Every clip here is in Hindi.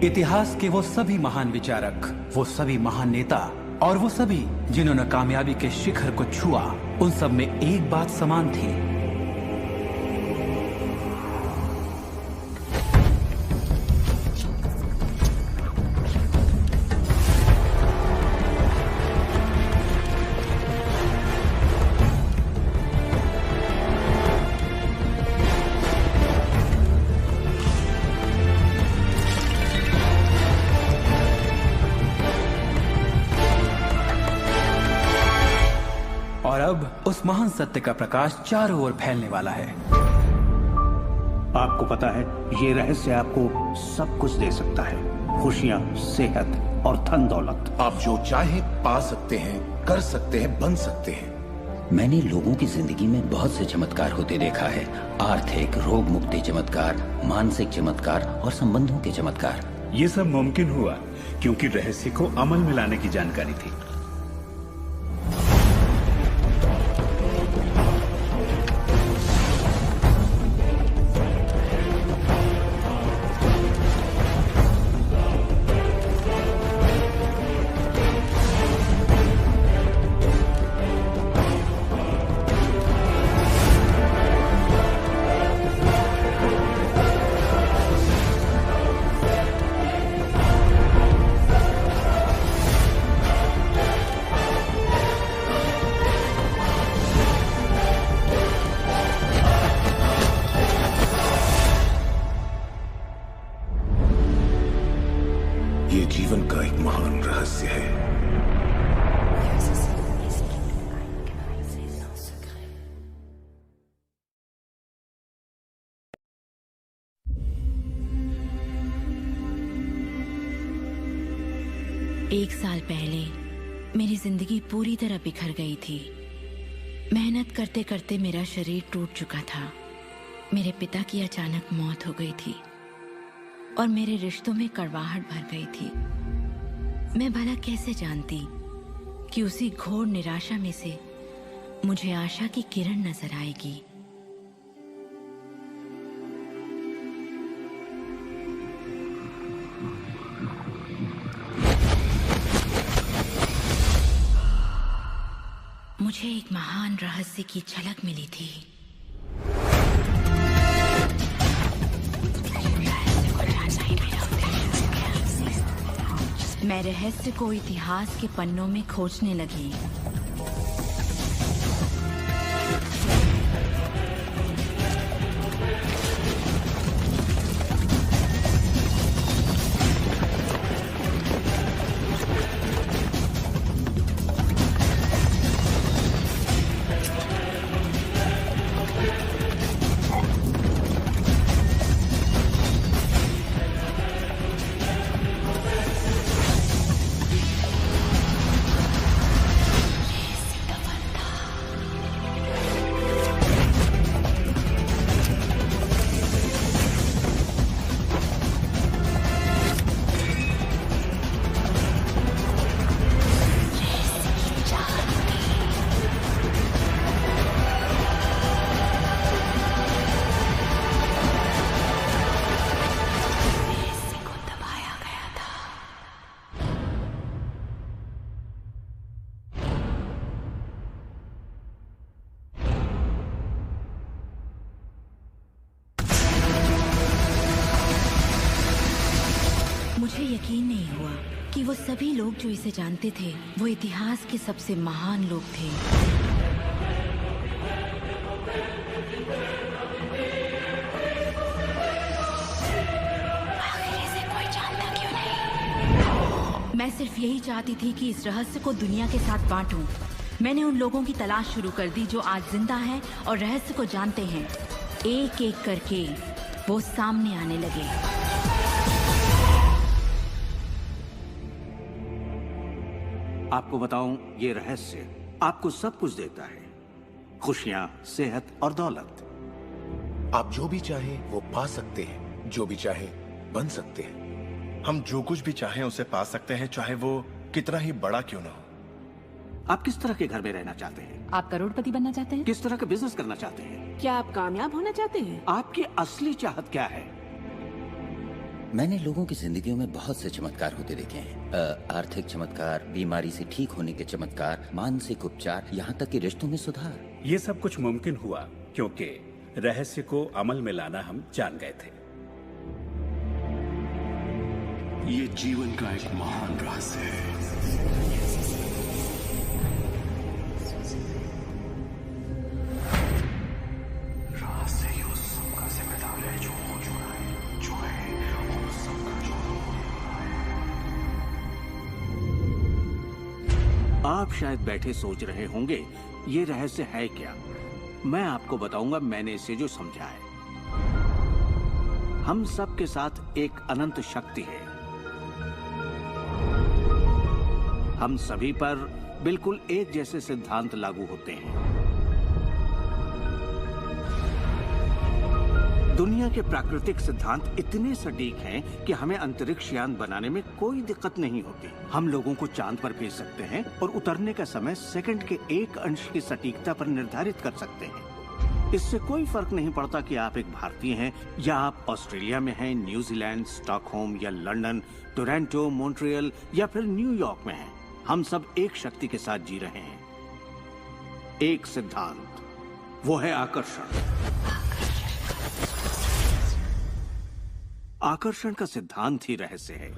इतिहास के वो सभी महान विचारक, वो सभी महान नेता और वो सभी जिन्होंने कामयाबी के शिखर को छुआ, उन सब में एक बात समान थी। और अब उस महान सत्य का प्रकाश चारों ओर फैलने वाला है। आपको पता है, ये रहस्य आपको सब कुछ दे सकता है, खुशियाँ, सेहत और धन दौलत। आप जो चाहे पा सकते हैं, कर सकते हैं, बन सकते हैं। मैंने लोगों की जिंदगी में बहुत से चमत्कार होते देखा है। आर्थिक, रोग मुक्ति चमत्कार, मानसिक चमत्कार और संबंधों के चमत्कार। ये सब मुमकिन हुआ क्योंकि रहस्य को अमल में लाने की जानकारी थी। ये जीवन का एक महान रहस्य है। एक साल पहले मेरी जिंदगी पूरी तरह बिखर गई थी। मेहनत करते करते मेरा शरीर टूट चुका था। मेरे पिता की अचानक मौत हो गई थी और मेरे रिश्तों में कड़वाहट भर गई थी। मैं भला कैसे जानती कि उसी घोर निराशा में से मुझे आशा की किरण नजर आएगी। मुझे एक महान रहस्य की झलक मिली थी। मैं रहस्य को इतिहास के पन्नों में खोजने लगी। मुझे यकीन नहीं हुआ कि वो सभी लोग जो इसे जानते थे वो इतिहास के सबसे महान लोग थे। आखिर इसे कोई जानता क्यों नहीं? मैं सिर्फ यही चाहती थी कि इस रहस्य को दुनिया के साथ बांटूं। मैंने उन लोगों की तलाश शुरू कर दी जो आज जिंदा हैं और रहस्य को जानते हैं। एक एक करके वो सामने आने लगे। आपको बताऊं, ये रहस्य आपको सब कुछ देता है, खुशियां, सेहत और दौलत। आप जो भी चाहे वो पा सकते हैं, जो भी चाहे बन सकते हैं। हम जो कुछ भी चाहें उसे पा सकते हैं, चाहे वो कितना ही बड़ा क्यों ना हो। आप किस तरह के घर में रहना चाहते हैं? आप करोड़पति बनना चाहते हैं? किस तरह का बिजनेस करना चाहते हैं? क्या आप कामयाब होना चाहते हैं? आपकी असली चाहत क्या है? मैंने लोगों की जिंदगियों में बहुत से चमत्कार होते देखे हैं। आर्थिक चमत्कार, बीमारी से ठीक होने के चमत्कार, मानसिक उपचार, यहाँ तक कि रिश्तों में सुधार। ये सब कुछ मुमकिन हुआ क्योंकि रहस्य को अमल में लाना हम जान गए थे। ये जीवन का एक महान रहस्य है। रहस्य ही उस सबका जिम्मेदार है जो हो चुका है, जो है और उस सबका जो हो रहा है। आप शायद बैठे सोच रहे होंगे ये रहस्य है क्या। मैं आपको बताऊंगा मैंने इसे जो समझा है। हम सब के साथ एक अनंत शक्ति है। हम सभी पर बिल्कुल एक जैसे सिद्धांत लागू होते हैं। दुनिया के प्राकृतिक सिद्धांत इतने सटीक हैं कि हमें अंतरिक्ष यान बनाने में कोई दिक्कत नहीं होती। हम लोगों को चांद पर भेज सकते हैं और उतरने का समय सेकंड के 1 अंश की सटीकता पर निर्धारित कर सकते हैं। इससे कोई फर्क नहीं पड़ता कि आप एक भारतीय हैं या आप ऑस्ट्रेलिया में हैं, न्यूजीलैंड, स्टॉकहोम या लंदन, टोरंटो, मॉन्ट्रियल या फिर न्यूयॉर्क में हैं। हम सब एक शक्ति के साथ जी रहे हैं, एक सिद्धांत, वो है आकर्षण। आकर्षण का सिद्धांत ही रहस्य है।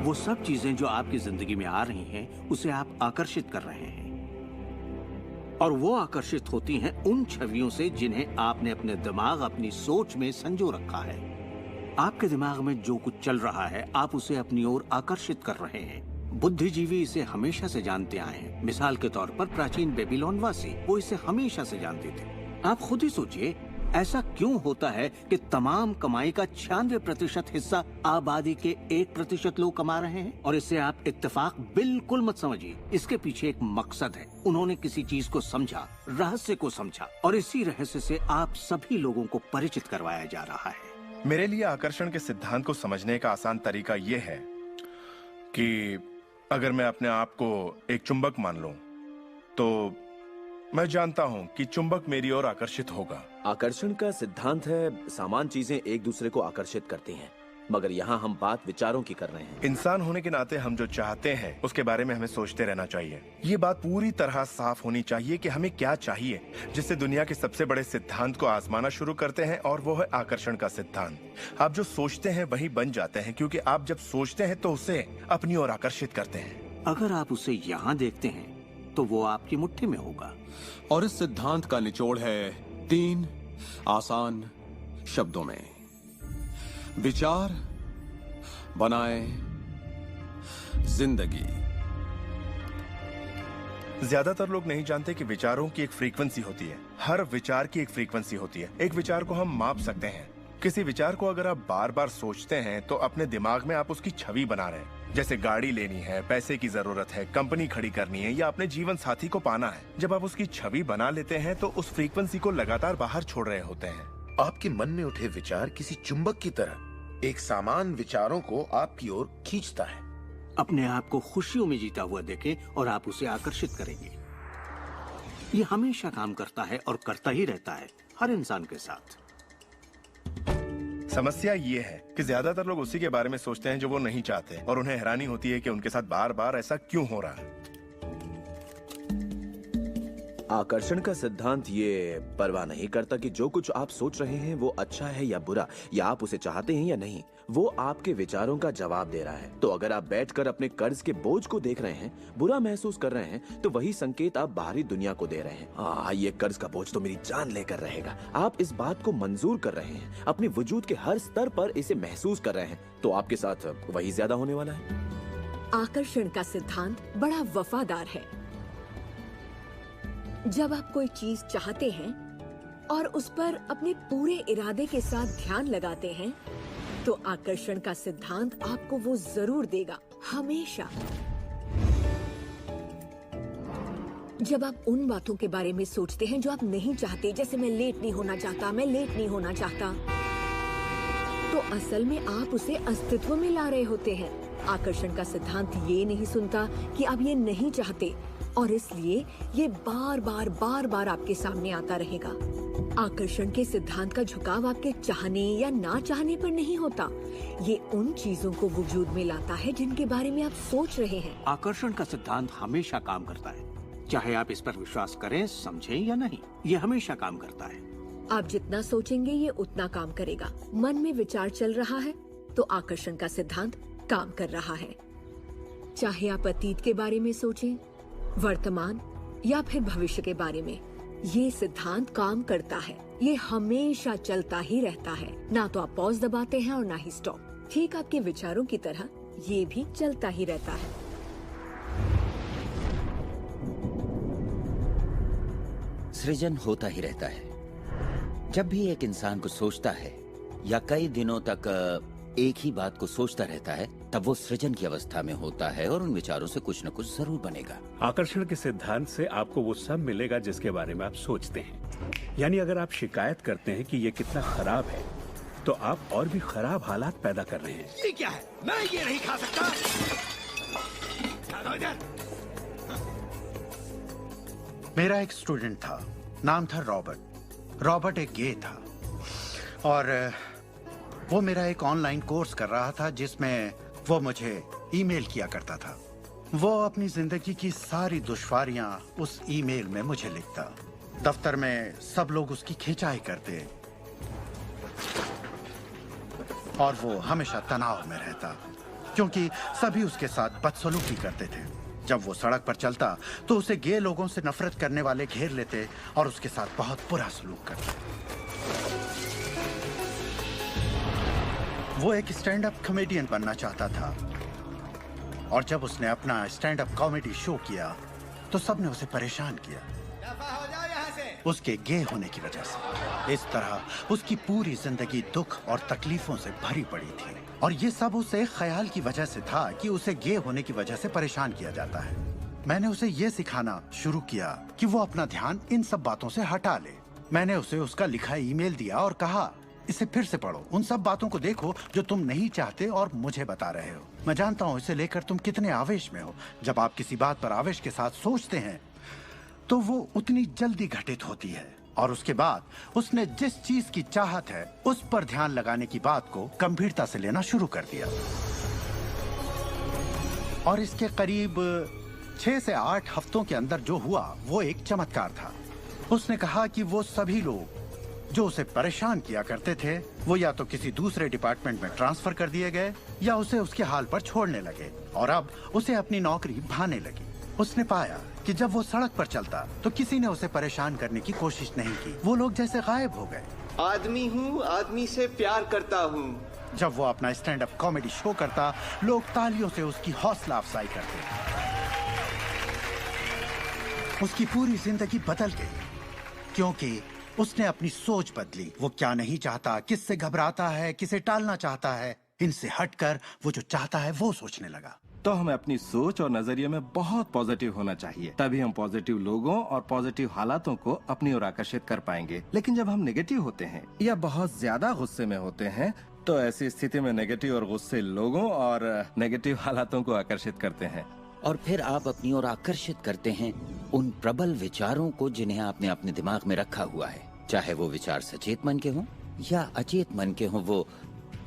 वो सब चीजें जो आपकी जिंदगी में आ रही हैं, उसे आप आकर्षित कर रहे हैं और वो आकर्षित होती हैं उन छवियों से जिन्हें आपने अपने दिमाग, अपनी सोच में संजो रखा है। आपके दिमाग में जो कुछ चल रहा है, आप उसे अपनी ओर आकर्षित कर रहे हैं। बुद्धिजीवी इसे हमेशा से जानते आए हैं। मिसाल के तौर पर प्राचीन बेबीलोन वासी, वो इसे हमेशा से जानते थे। आप खुद ही सोचिए, ऐसा क्यों होता है कि तमाम कमाई का 96% हिस्सा आबादी के 1% लोग कमा रहे हैं? और इससे आप इत्तेफाक बिल्कुल मत समझिए। इसके पीछे एक मकसद है। उन्होंने किसी चीज को समझा, रहस्य को समझा, और इसी रहस्य से आप सभी लोगों को परिचित करवाया जा रहा है। मेरे लिए आकर्षण के सिद्धांत को समझने का आसान तरीका यह है कि अगर मैं अपने आप को एक चुंबक मान लूं, तो मैं जानता हूं कि चुंबक मेरी ओर आकर्षित होगा। आकर्षण का सिद्धांत है समान चीजें एक दूसरे को आकर्षित करती हैं, मगर यहाँ हम बात विचारों की कर रहे हैं। इंसान होने के नाते हम जो चाहते हैं उसके बारे में हमें सोचते रहना चाहिए। ये बात पूरी तरह साफ होनी चाहिए कि हमें क्या चाहिए, जिससे दुनिया के सबसे बड़े सिद्धांत को आजमाना शुरू करते हैं, और वो है आकर्षण का सिद्धांत। आप जो सोचते हैं वही बन जाते हैं, क्योंकि आप जब सोचते हैं तो उसे अपनी ओर आकर्षित करते हैं। अगर आप उसे यहाँ देखते हैं तो वो आपकी मुट्ठी में होगा। और इस सिद्धांत का निचोड़ है 3 आसान शब्दों में: विचार बनाए जिंदगी। ज्यादातर लोग नहीं जानते कि विचारों की एक फ्रीक्वेंसी होती है। हर विचार की एक फ्रीक्वेंसी होती है। एक विचार को हम माप सकते हैं। किसी विचार को अगर आप बार बार सोचते हैं तो अपने दिमाग में आप उसकी छवि बना रहे हैं। जैसे गाड़ी लेनी है, पैसे की जरूरत है, कंपनी खड़ी करनी है या अपने जीवन साथी को पाना है। जब आप उसकी छवि बना लेते हैं तो उस फ्रीक्वेंसी को लगातार बाहर छोड़ रहे होते हैं। आपके मन में उठे विचार किसी चुंबक की तरह एक सामान विचारों को आपकी ओर खींचता है। अपने आप को खुशियों में जीता हुआ देखें और आप उसे आकर्षित करेंगे। ये हमेशा काम करता है और करता ही रहता है, हर इंसान के साथ। समस्या ये है कि ज्यादातर लोग उसी के बारे में सोचते हैं जो वो नहीं चाहते, और उन्हें हैरानी होती है कि उनके साथ बार बार ऐसा क्यों हो रहा है। आकर्षण का सिद्धांत ये परवाह नहीं करता कि जो कुछ आप सोच रहे हैं वो अच्छा है या बुरा, या आप उसे चाहते हैं या नहीं। वो आपके विचारों का जवाब दे रहा है। तो अगर आप बैठकर अपने कर्ज के बोझ को देख रहे हैं, बुरा महसूस कर रहे हैं, तो वही संकेत आप बाहरी दुनिया को दे रहे हैं। ये कर्ज का बोझ तो मेरी जान लेकर रहेगा। आप इस बात को मंजूर कर रहे हैं, अपने वजूद के हर स्तर पर इसे महसूस कर रहे हैं, तो आपके साथ वही ज्यादा होने वाला है। आकर्षण का सिद्धांत बड़ा वफादार है। जब आप कोई चीज चाहते हैं और उस पर अपने पूरे इरादे के साथ ध्यान लगाते हैं, तो आकर्षण का सिद्धांत आपको वो जरूर देगा, हमेशा। जब आप उन बातों के बारे में सोचते हैं जो आप नहीं चाहते, जैसे मैं लेट नहीं होना चाहता, मैं लेट नहीं होना चाहता, तो असल में आप उसे अस्तित्व में ला रहे होते हैं। आकर्षण का सिद्धांत ये नहीं सुनता कि आप ये नहीं चाहते, और इसलिए ये बार बार आपके सामने आता रहेगा। आकर्षण के सिद्धांत का झुकाव आपके चाहने या ना चाहने पर नहीं होता। ये उन चीजों को वजूद में लाता है जिनके बारे में आप सोच रहे हैं। आकर्षण का सिद्धांत हमेशा काम करता है, चाहे आप इस पर विश्वास करें, समझें या नहीं। ये हमेशा काम करता है। आप जितना सोचेंगे ये उतना काम करेगा। मन में विचार चल रहा है तो आकर्षण का सिद्धांत काम कर रहा है। चाहे आप अतीत के बारे में सोचें, वर्तमान या फिर भविष्य के बारे में, ये सिद्धांत काम करता है। ये हमेशा चलता ही रहता है। ना तो आप पॉज दबाते हैं और ना ही स्टॉप। ठीक आपके विचारों की तरह ये भी चलता ही रहता है। सृजन होता ही रहता है। जब भी एक इंसान को सोचता है या कई दिनों तक एक ही बात को सोचता रहता है, तब वो सृजन की अवस्था में होता है और उन विचारों से कुछ न कुछ जरूर बनेगा। आकर्षण के सिद्धांत से आपको वो सब मिलेगा जिसके बारे में आप सोचते हैं। यानी अगर आप शिकायत करते हैं कि ये कितना खराब है, तो आप और भी खराब हालात पैदा कर रहे हैं। ये क्या है? मैं ये नहीं खा सकता। मेरा एक स्टूडेंट था, नाम था रॉबर्ट। रॉबर्ट एक गे था और वो मेरा एक ऑनलाइन कोर्स कर रहा था जिसमें वो मुझे ईमेल किया करता था। वो अपनी जिंदगी की सारी दुश्वारियां उस ईमेल में मुझे लिखता। दफ्तर में सब लोग उसकी खिंचाई करते और वो हमेशा तनाव में रहता क्योंकि सभी उसके साथ बदसलूकी करते थे। जब वो सड़क पर चलता तो उसे गे लोगों से नफरत करने वाले घेर लेते और उसके साथ बहुत बुरा सलूक करते। वो एक स्टैंड अप कॉमेडियन बनना चाहता था और जब उसने अपना स्टैंड अप कॉमेडी शो किया तो सबने उसे परेशान किया उसके गे होने की वजह से। इस तरह उसकी पूरी जिंदगी दुख और तकलीफों से भरी पड़ी थी और ये सब उस एक ख्याल की वजह से था कि उसे गे होने की वजह से परेशान किया जाता है। मैंने उसे ये सिखाना शुरू किया कि वो अपना ध्यान इन सब बातों से हटा ले। मैंने उसे उसका लिखा ईमेल दिया और कहा, इसे फिर से पढ़ो, उन सब बातों को देखो जो तुम नहीं चाहते और मुझे बता रहे हो। मैं जानता हूँ इसे लेकर तुम कितने आवेश में हो। जब आप किसी बात पर आवेश के साथ सोचते हैं तो वो उतनी जल्दी घटित होती है। और उसके बाद उसने जिस चीज की चाहत है उस पर ध्यान लगाने की बात को गंभीरता से लेना शुरू कर दिया। और इसके करीब 6 से 8 हफ्तों के अंदर जो हुआ वो एक चमत्कार था। उसने कहा कि वो सभी लोग जो उसे परेशान किया करते थे वो या तो किसी दूसरे डिपार्टमेंट में ट्रांसफर कर दिए गए या उसे उसके हाल पर छोड़ने लगे और अब उसे अपनी नौकरी भाने लगी। उसने पाया कि जब वो सड़क पर चलता तो किसी ने उसे परेशान करने की कोशिश नहीं की। वो लोग जैसे गायब हो गए। आदमी हूँ, आदमी से प्यार करता हूँ। जब वो अपना स्टैंड अप कॉमेडी शो करता, लोग तालियों से उसकी हौसला अफजाई करते। उसकी पूरी जिंदगी बदल गई क्योंकि उसने अपनी सोच बदली। वो क्या नहीं चाहता, किससे घबराता है, किसे टालना चाहता है, इनसे हटकर वो जो चाहता है वो सोचने लगा। तो हमें अपनी सोच और नजरिए में बहुत पॉजिटिव होना चाहिए, तभी हम पॉजिटिव लोगों और पॉजिटिव हालातों को अपनी ओर आकर्षित कर पाएंगे। लेकिन जब हम नेगेटिव होते हैं या बहुत ज्यादा गुस्से में होते हैं तो ऐसी स्थिति में नेगेटिव और गुस्से लोगों और नेगेटिव हालातों को आकर्षित करते हैं और फिर आप अपनी ओर आकर्षित करते हैं उन प्रबल विचारों को जिन्हें आपने अपने दिमाग में रखा हुआ है। चाहे वो विचार सचेत मन के हों या अचेत मन के हों, वो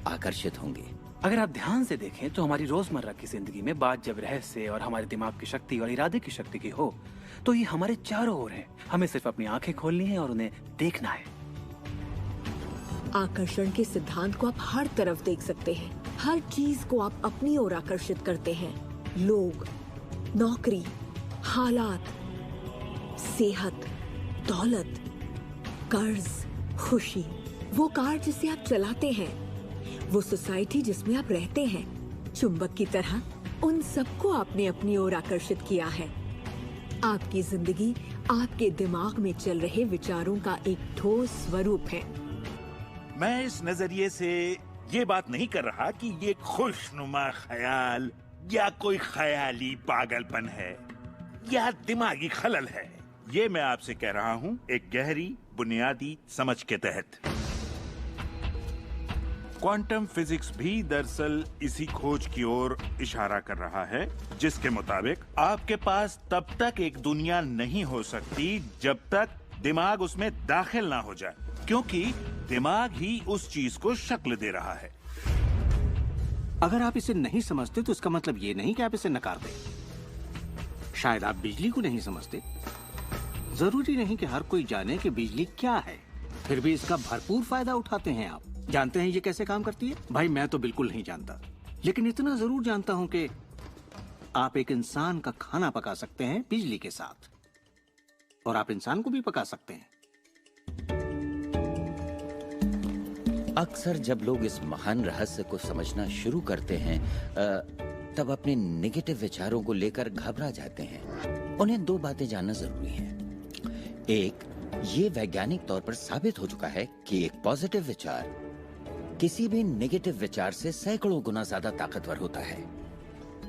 आकर्षित होंगे। अगर आप ध्यान से देखें तो हमारी रोजमर्रा की जिंदगी में बात जब रहस्य और हमारे दिमाग की शक्ति और इरादे की शक्ति की हो तो ये हमारे चारों ओर है। हमें सिर्फ अपनी आंखें खोलनी है और उन्हें देखना है। आकर्षण के सिद्धांत को आप हर तरफ देख सकते हैं। हर चीज को आप अपनी ओर आकर्षित करते हैं। लोग, नौकरी, हालात, सेहत, दौलत, कर्ज, खुशी, वो कार जिसे आप चलाते हैं, वो सोसाइटी जिसमें आप रहते हैं, चुंबक की तरह उन सबको आपने अपनी ओर आकर्षित किया है। आपकी जिंदगी आपके दिमाग में चल रहे विचारों का एक ठोस स्वरूप है। मैं इस नजरिए से ये बात नहीं कर रहा कि ये खुशनुमा ख्याल या कोई ख्याली पागलपन है या दिमागी खलल है। ये मैं आपसे कह रहा हूँ एक गहरी बुनियादी समझ के तहत। क्वांटम फिजिक्स भी दरअसल इसी खोज की ओर इशारा कर रहा है जिसके मुताबिक आपके पास तब तक एक दुनिया नहीं हो सकती जब तक दिमाग उसमें दाखिल ना हो जाए, क्योंकि दिमाग ही उस चीज को शक्ल दे रहा है। अगर आप इसे नहीं समझते तो इसका मतलब ये नहीं कि आप इसे नकार दें। शायद आप बिजली को नहीं समझते। जरूरी नहीं कि हर कोई जाने कि बिजली क्या है, फिर भी इसका भरपूर फायदा उठाते हैं आप। जानते हैं ये कैसे काम करती है? भाई मैं तो बिल्कुल नहीं जानता, लेकिन इतना जरूर जानता हूं कि आप एक इंसान का खाना पका सकते हैं बिजली के साथ, और आप इंसान को भी पका सकते हैं। अक्सर जब लोग इस महान रहस्य को समझना शुरू करते हैं तब अपने नेगेटिव विचारों को लेकर घबरा जाते हैं। उन्हें दो बातें जानना जरूरी हैं। एक, ये वैज्ञानिक तौर पर साबित हो चुका है कि एक पॉजिटिव विचार किसी भी नेगेटिव विचार से सैकड़ों गुना ज्यादा ताकतवर होता है।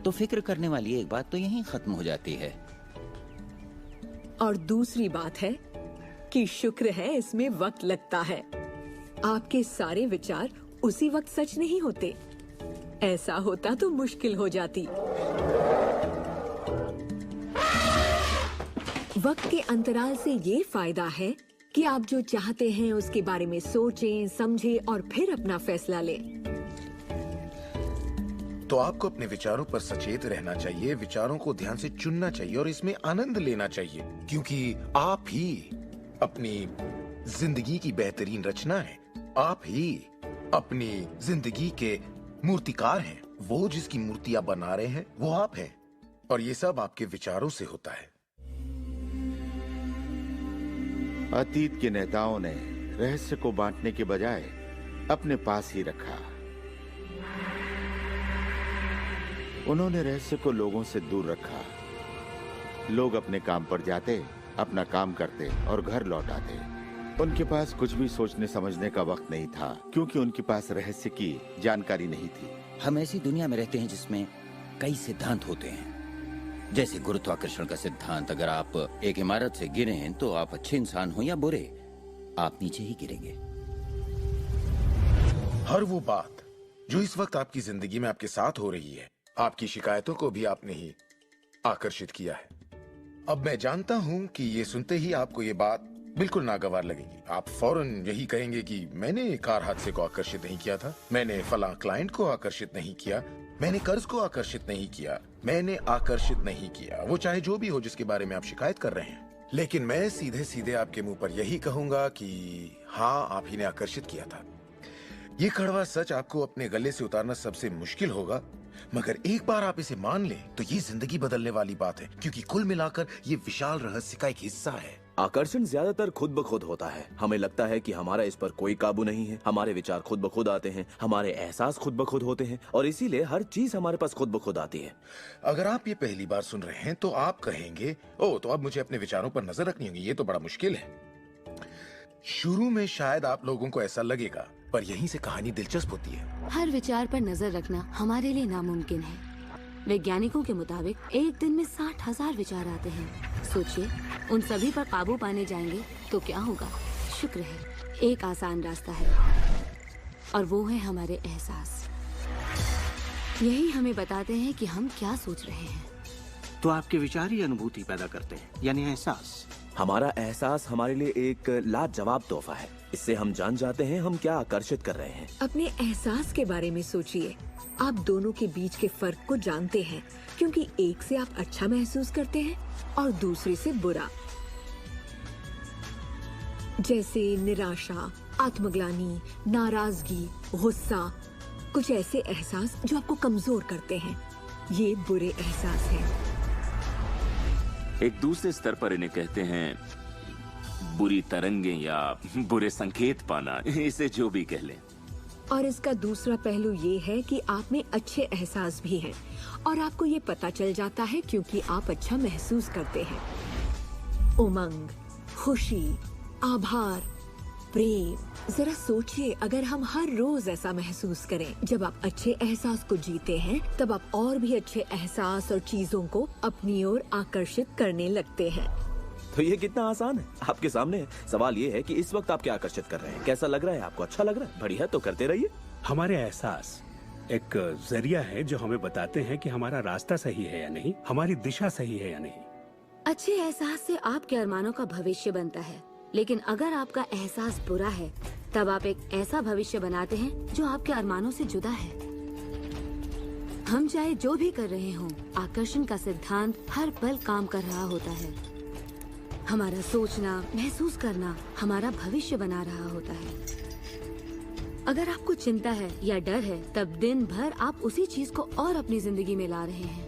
तो फिक्र करने वाली एक बात तो यहीं खत्म हो जाती है। और दूसरी बात है कि शुक्र है इसमें वक्त लगता है। आपके सारे विचार उसी वक्त सच नहीं होते। ऐसा होता तो मुश्किल हो जाती। वक्त के अंतराल से ये फायदा है कि आप जो चाहते हैं उसके बारे में सोचें, समझें और फिर अपना फैसला लें। तो आपको अपने विचारों पर सचेत रहना चाहिए, विचारों को ध्यान से चुनना चाहिए और इसमें आनंद लेना चाहिए, क्योंकि आप ही अपनी जिंदगी की बेहतरीन रचना है। आप ही अपनी जिंदगी के मूर्तिकार हैं। वो जिसकी मूर्ति आप बना रहे हैं वो आप हैं, और ये सब आपके विचारों से होता है। अतीत के नेताओं ने रहस्य को बांटने के बजाय अपने पास ही रखा। उन्होंने रहस्य को लोगों से दूर रखा। लोग अपने काम पर जाते, अपना काम करते और घर लौट आते। उनके पास कुछ भी सोचने समझने का वक्त नहीं था, क्योंकि उनके पास रहस्य की जानकारी नहीं थी। हम ऐसी दुनिया में रहते हैं जिसमें कई सिद्धांत होते हैं, जैसे गुरुत्वाकर्षण का सिद्धांत। अगर आप एक इमारत से गिरे हैं तो आप अच्छे इंसान हो या बुरे, आप नीचे ही गिरेंगे। हर वो बात जो इस वक्त आपकी जिंदगी में आपके साथ हो रही है, आपकी शिकायतों को भी आपने ही आकर्षित किया है। अब मैं जानता हूं कि ये सुनते ही आपको ये बात बिल्कुल नागवार लगेगी। आप फौरन यही कहेंगे कि मैंने कार हादसे को आकर्षित नहीं किया था, मैंने फलां क्लाइंट को आकर्षित नहीं किया, मैंने कर्ज को आकर्षित नहीं किया, मैंने आकर्षित नहीं किया, वो चाहे जो भी हो जिसके बारे में आप शिकायत कर रहे हैं। लेकिन मैं सीधे सीधे आपके मुंह पर यही कहूंगा कि हाँ, आप ही ने आकर्षित किया था। ये कड़वा सच आपको अपने गले से उतारना सबसे मुश्किल होगा, मगर एक बार आप इसे मान लें तो ये जिंदगी बदलने वाली बात है, क्योंकि कुल मिलाकर ये विशाल रहस्य का एक हिस्सा है। आकर्षण ज्यादातर खुद ब खुद होता है। हमें लगता है कि हमारा इस पर कोई काबू नहीं है। हमारे विचार खुद ब खुद आते हैं, हमारे एहसास खुद ब खुद होते हैं, और इसीलिए हर चीज हमारे पास खुद ब खुद आती है। अगर आप ये पहली बार सुन रहे हैं तो आप कहेंगे, ओ तो अब मुझे अपने विचारों पर नजर रखनी होगी, ये तो बड़ा मुश्किल है। शुरू में शायद आप लोगों को ऐसा लगेगा, पर यहीं से कहानी दिलचस्प होती है। हर विचार पर नजर रखना हमारे लिए नामुमकिन है। वैज्ञानिकों के मुताबिक एक दिन में 60,000 विचार आते हैं। सोचिए, उन सभी पर काबू पाने जाएंगे तो क्या होगा? शुक्र है एक आसान रास्ता है, और वो है हमारे एहसास। यही हमें बताते हैं कि हम क्या सोच रहे हैं। तो आपके विचार ही अनुभूति पैदा करते हैं, यानी एहसास। हमारा एहसास हमारे लिए एक लाजवाब तोहफा है। इससे हम जान जाते हैं हम क्या आकर्षित कर रहे हैं। अपने एहसास के बारे में सोचिए। आप दोनों के बीच के फर्क को जानते हैं, क्योंकि एक से आप अच्छा महसूस करते हैं और दूसरे से बुरा। जैसे निराशा, आत्मग्लानि, नाराजगी, गुस्सा, कुछ ऐसे एहसास जो आपको कमजोर करते हैं, ये बुरे एहसास हैं। एक दूसरे स्तर पर इन्हें कहते हैं बुरी तरंगें या बुरे संकेत पाना, इसे जो भी कह लें। और इसका दूसरा पहलू ये है कि आप में अच्छे एहसास भी हैं, और आपको ये पता चल जाता है क्योंकि आप अच्छा महसूस करते हैं। उमंग, खुशी, आभार, प्रेम। जरा सोचिए, अगर हम हर रोज ऐसा महसूस करें। जब आप अच्छे एहसास को जीते हैं तब आप और भी अच्छे एहसास और चीजों को अपनी ओर आकर्षित करने लगते हैं। तो ये कितना आसान है, आपके सामने है। सवाल ये है कि इस वक्त आप क्या आकर्षित कर रहे हैं। कैसा लग रहा है आपको? अच्छा लग रहा है? बढ़िया, तो करते रहिए। हमारे एहसास एक जरिया है जो हमें बताते हैं कि हमारा रास्ता सही है या नहीं, हमारी दिशा सही है या नहीं। अच्छे एहसास से आपके अरमानों का भविष्य बनता है। लेकिन अगर आपका एहसास बुरा है तब आप एक ऐसा भविष्य बनाते हैं जो आपके अरमानों से जुदा है। हम चाहे जो भी कर रहे हों, आकर्षण का सिद्धांत हर पल काम कर रहा होता है। हमारा सोचना, महसूस करना हमारा भविष्य बना रहा होता है। अगर आपको चिंता है या डर है, तब दिन भर आप उसी चीज को और अपनी जिंदगी में ला रहे हैं।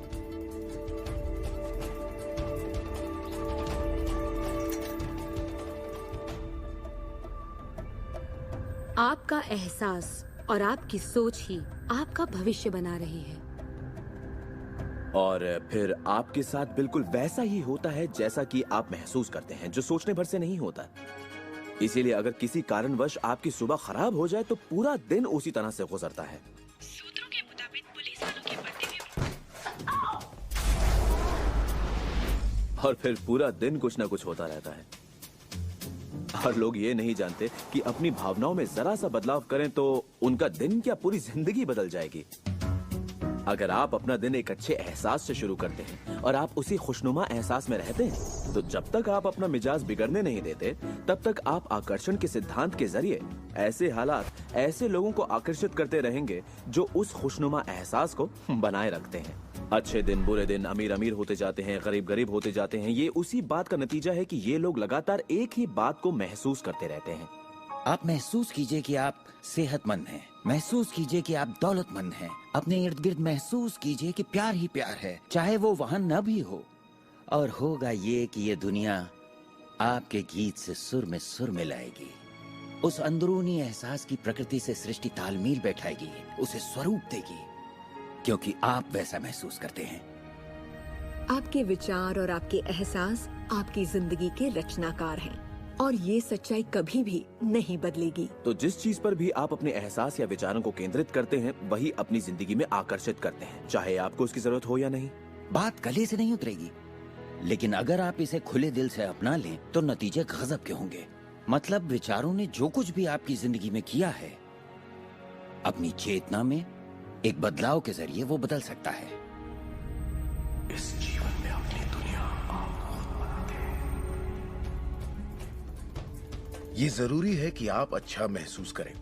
आपका एहसास और आपकी सोच ही आपका भविष्य बना रही है। और फिर आपके साथ बिल्कुल वैसा ही होता है जैसा कि आप महसूस करते हैं, जो सोचने भर से नहीं होता। इसीलिए अगर किसी कारणवश आपकी सुबह खराब हो जाए तो पूरा दिन उसी तरह से गुजरता है। सूत्रों के मुताबिक पुलिस वालों के बदले में और फिर पूरा दिन कुछ ना कुछ होता रहता है। और लोग ये नहीं जानते कि अपनी भावनाओं में जरा सा बदलाव करें तो उनका दिन क्या पूरी जिंदगी बदल जाएगी। अगर आप अपना दिन एक अच्छे एहसास से शुरू करते हैं और आप उसी खुशनुमा एहसास में रहते हैं, तो जब तक आप अपना मिजाज बिगड़ने नहीं देते, तब तक आप आकर्षण के सिद्धांत के जरिए ऐसे हालात, ऐसे लोगों को आकर्षित करते रहेंगे जो उस खुशनुमा एहसास को बनाए रखते हैं। अच्छे दिन, बुरे दिन, अमीर अमीर होते जाते हैं, गरीब गरीब होते जाते हैं। ये उसी बात का नतीजा है कि ये लोग लगातार एक ही बात को महसूस करते रहते हैं। आप महसूस कीजिए कि आप सेहतमंद हैं, महसूस कीजिए कि आप दौलतमंद हैं, अपने इर्द गिर्द महसूस कीजिए कि प्यार ही प्यार है, चाहे वो वहाँ न भी हो। और होगा ये कि ये दुनिया आपके गीत से सुर में मिलाएगी। उस अंदरूनी एहसास की प्रकृति से सृष्टि तालमेल बैठाएगी, उसे स्वरूप देगी, क्योंकि आप वैसा महसूस करते हैं। आपके विचार और आपके एहसास आपकी जिंदगी के रचनाकार हैं और ये सच्चाई कभी भी नहीं बदलेगी। तो जिस चीज पर भी आप अपने एहसास या विचारों को केंद्रित करते हैं, वही अपनी जिंदगी में आकर्षित करते हैं, चाहे आपको उसकी जरूरत हो या नहीं। बात गले से नहीं उतरेगी, लेकिन अगर आप इसे खुले दिल से अपना लें तो नतीजे गजब के होंगे। मतलब विचारों ने जो कुछ भी आपकी जिंदगी में किया है, अपनी चेतना में एक बदलाव के जरिए वो बदल सकता है। इस जीवन में अपनी दुनिया आप खुद बनाते हैं। ये जरूरी है कि आप अच्छा महसूस करें,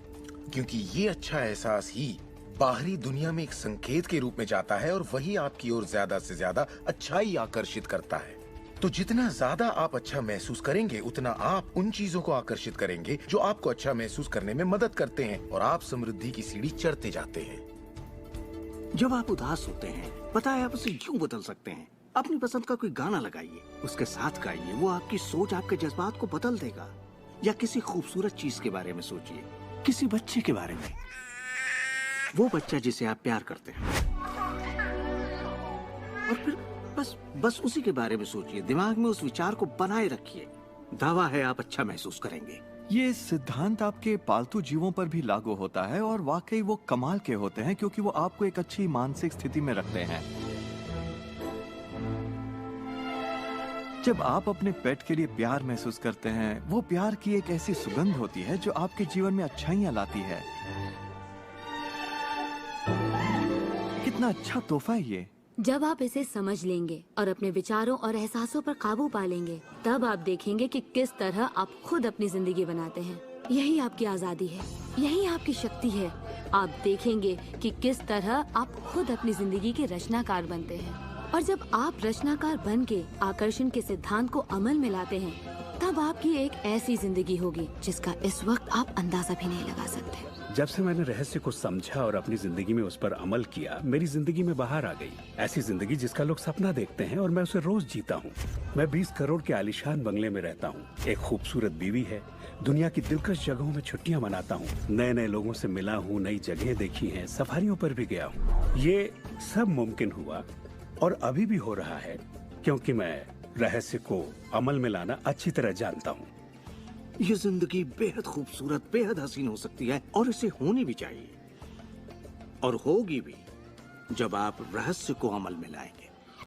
क्योंकि ये अच्छा एहसास ही बाहरी दुनिया में एक संकेत के रूप में जाता है और वही आपकी ओर ज्यादा से ज्यादा अच्छाई आकर्षित करता है। तो जितना ज्यादा आप अच्छा महसूस करेंगे, उतना आप उन चीजों को आकर्षित करेंगे जो आपको अच्छा महसूस करने में मदद करते हैं, और आप समृद्धि की सीढ़ी चढ़ते जाते हैं। जब आप उदास होते हैं, पता है आप उसे क्यों बदल सकते हैं। अपनी पसंद का कोई गाना लगाइए, उसके साथ गाइए, वो आपकी सोच, आपके जज्बात को बदल देगा। या किसी खूबसूरत चीज के बारे में सोचिए, किसी बच्चे के बारे में, वो बच्चा जिसे आप प्यार करते हैं, और फिर बस उसी के बारे में सोचिए। दिमाग में उस विचार को बनाए रखिए। दावा है आप अच्छा महसूस करेंगे। ये सिद्धांत आपके पालतू जीवों पर भी लागू होता है और वाकई वो कमाल के होते हैं, क्योंकि वो आपको एक अच्छी मानसिक स्थिति में रखते हैं। जब आप अपने पेट के लिए प्यार महसूस करते हैं, वो प्यार की एक ऐसी सुगंध होती है जो आपके जीवन में अच्छाइयाँ लाती है। कितना अच्छा तोहफा है ये। जब आप इसे समझ लेंगे और अपने विचारों और एहसासों पर काबू पा लेंगे, तब आप देखेंगे कि किस तरह आप खुद अपनी जिंदगी बनाते हैं। यही आपकी आजादी है, यही आपकी शक्ति है। आप देखेंगे कि किस तरह आप खुद अपनी जिंदगी के रचनाकार बनते हैं। और जब आप रचनाकार बन के आकर्षण के सिद्धांत को अमल में लाते हैं, तब आपकी एक ऐसी जिंदगी होगी जिसका इस वक्त आप अंदाजा भी नहीं लगा सकते। जब से मैंने रहस्य को समझा और अपनी जिंदगी में उस पर अमल किया, मेरी जिंदगी में बाहर आ गई ऐसी जिंदगी जिसका लोग सपना देखते हैं, और मैं उसे रोज जीता हूँ। मैं 20 करोड़ के आलीशान बंगले में रहता हूँ, एक खूबसूरत बीवी है, दुनिया की दिलकश जगहों में छुट्टियाँ मनाता हूँ, नए नए लोगों से मिला हूँ, नई जगह देखी हैं, सफारियों पर भी गया हूँ। ये सब मुमकिन हुआ और अभी भी हो रहा है क्योंकि मैं रहस्य को अमल में लाना अच्छी तरह जानता हूँ। ये जिंदगी बेहद खूबसूरत, बेहद हसीन हो सकती है, और इसे होनी भी चाहिए, और होगी भी जब आप रहस्य को अमल में लाएंगे।